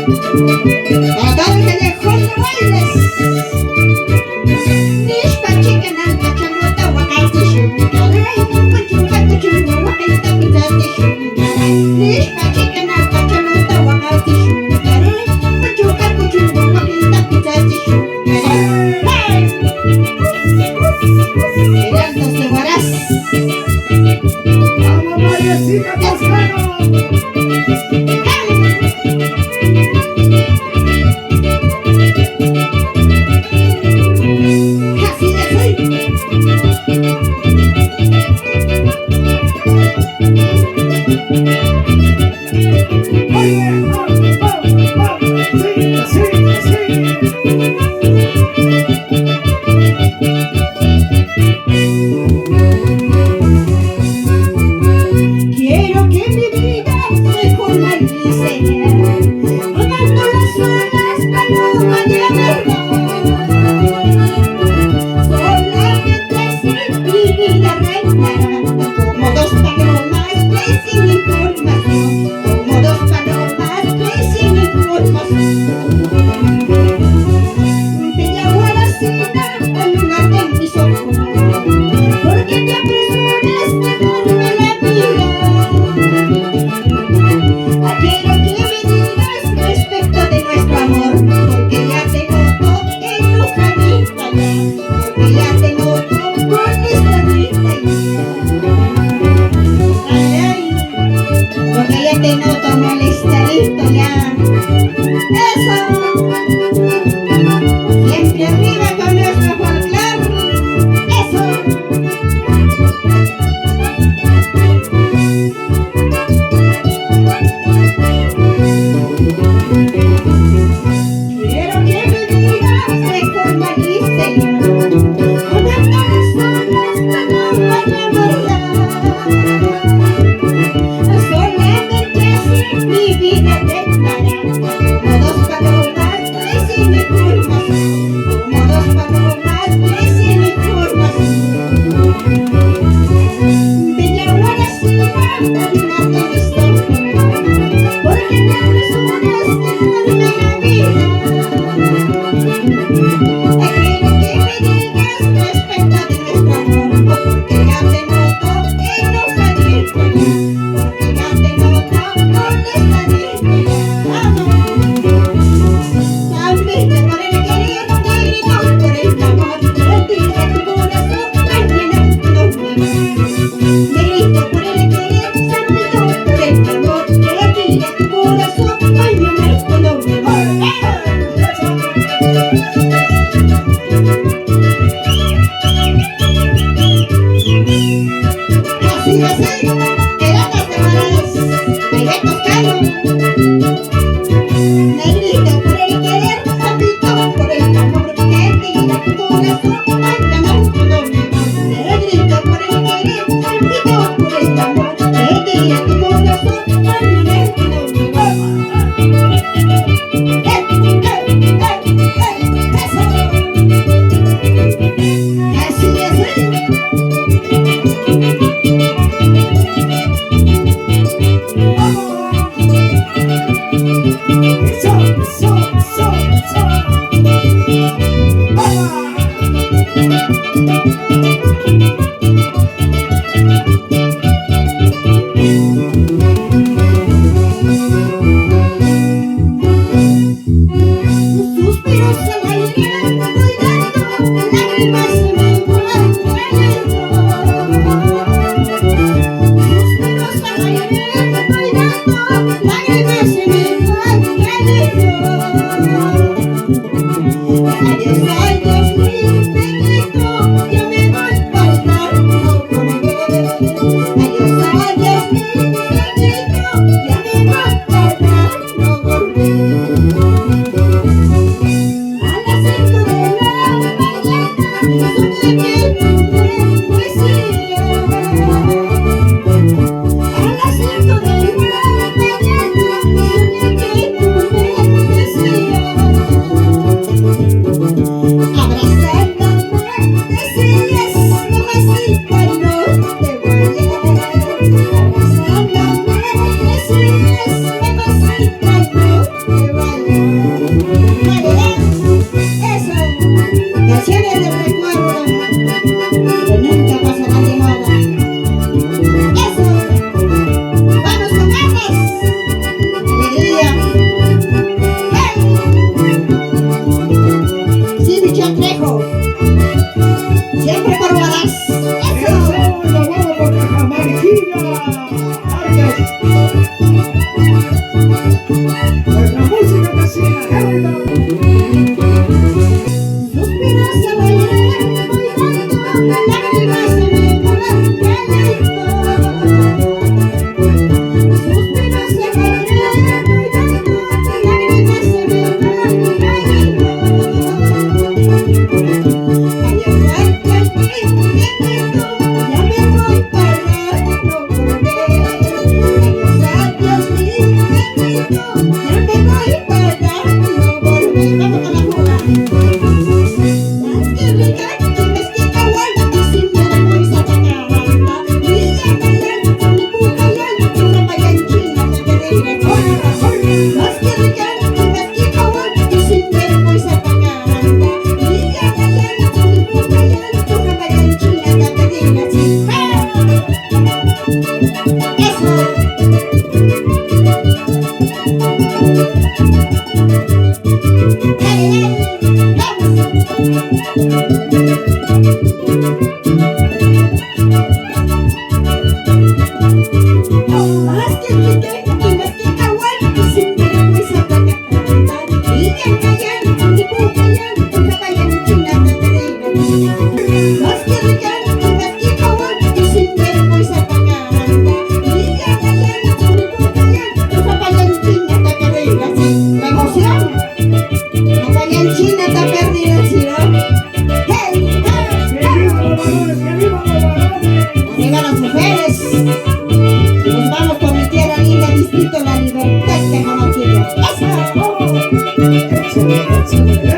Para todo el callejón de bailes. Nishpa chicananta chamuta wakati shumkaray. Kuchumba kuchumba wakita pitati shumkaray. Nishpa chicananta chamuta wakati shumkaray. Kuchumba kuchumba wakita pitati shumkaray. Mirando de Huaraz. ¡Vamos, Mariecita Toscano! Así de soy. ¡Oye! ¡Sí, sí, sí! Quiero que mi vida mejor maldice, rodando las olas paloma de verdad. Solamente así mi vida reinará, como dos palomas que sin información, como dos palomas que sin información. Bella Guaracina, al lugar de mis ojos, porque te apresuras que duerme la vida. Quiero que me digas respecto de nuestro amor, porque ya te noto enojadita ya, porque ya te noto molestadita ya. Ay, ay, porque ya te noto molestadito ya. Eso. Siempre arriba con nuestro folclor. Eso. Quiero que me digas mejor maldice, rodando las olas paloma de verdad. Solamente así mi vida reinará, como dos palomas que sin información, como dos palomas que sin información. Bella Guaracina, adivina que mis ojos, porque te apresuras que duerme la vida. Quiero que me digas respecto de nuestro amor, porque ya te noto enojadito ya, porque ya te noto molestadito ya. Vamos. También por el querer, te grito por el amor, retira tu corazón, mañana no me vas. Te grito por el querer, salpito por el amor, retira tu corazón, mañana no me vas. Así de ser, quedatas de Huaraz, baile toscano. Negrito por el querer, sapito por el amor, que tira tu corazón, mañana no me vas. Negrito por el querer, sapito por el amor, que tira tu corazón, mañana no me vas. Eso. Así de ser. ¡Eso, eso, eso, eso! ¡Vamos! Suspiros al aire, voy dando lágrimas y me van cayendo. Suspiros al aire, voy dando lágrimas y me van cayendo. Adiós, adiós, mi pequeñito, ya me voy faltando con él. Adiós, adiós, mi pequeñito, ya me voy faltando con él. A las 5 de la mañana soñé que tú eres poesía. A las 5 de la mañana soñé que tú eres poesía. Abrazándome decías, mamacita, no te vayas. Abrazando Más que pique y más que caguán, y sin ver pues a cantar. Y ya callan, y cucayan, y caballan, china tatarina. Más que rican y más que caguán, y sin ver pues a cantar. Y ya callan, y cucayan, y caballan, china tatarina. La emoción, caballan, china tatarina, ¿sí, no? ¡Hey, ¡Que vivan los varones! arriba las mujeres! Nos vamos por mi tierra linda, distrito La Libertad de Jamaquilla. ¡Eso! ¡Oh! ¡Échale, échale!